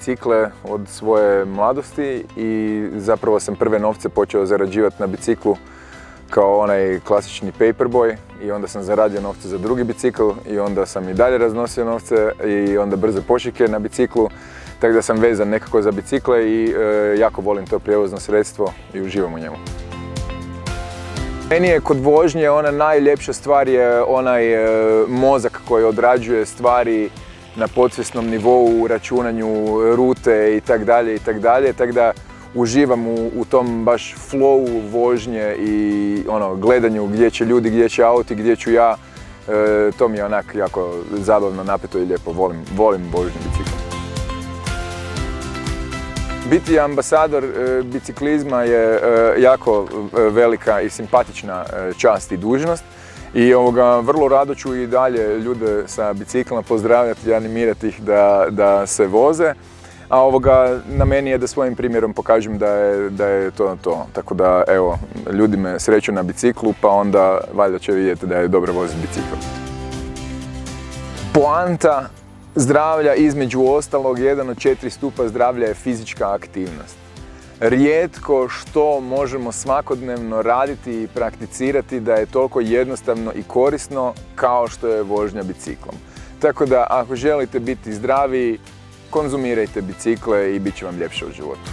bicikle od svoje mladosti i zapravo sam prve novce počeo zarađivati na biciklu kao onaj klasični paperboy i onda sam zaradio novce za drugi bicikl i onda sam i dalje raznosio novce i onda brze pošiljke na biciklu, tako da sam vezan nekako za bicikle i jako volim to prijevozno sredstvo i uživam u njemu. Meni je kod vožnje ona najljepša stvar je onaj mozak koji odrađuje stvari na podsvjesnom nivou, u računanju rute i tak dalje, tako da uživam u tom baš flowu vožnje i gledanju gdje će ljudi, gdje će auti, gdje ću ja. To mi je onak jako zabavno, napeto i lijepo, volim vožnju bicikla. Biti ambasador biciklizma je jako velika i simpatična čast i dužnost i vrlo rado ću i dalje ljude sa biciklima pozdravljati i animirati ih da se voze, a na meni je da svojim primjerom pokažem da je to. Tako da evo, ljudi me sreću na biciklu pa onda valjda će vidjeti da je dobro voziti bicikl. Poanta zdravlja, između ostalog, jedan od 4 stupa zdravlja je fizička aktivnost. Rijetko što možemo svakodnevno raditi i prakticirati da je toliko jednostavno i korisno kao što je vožnja biciklom. Tako da ako želite biti zdravi, konzumirajte bicikle i bit će vam ljepše u životu.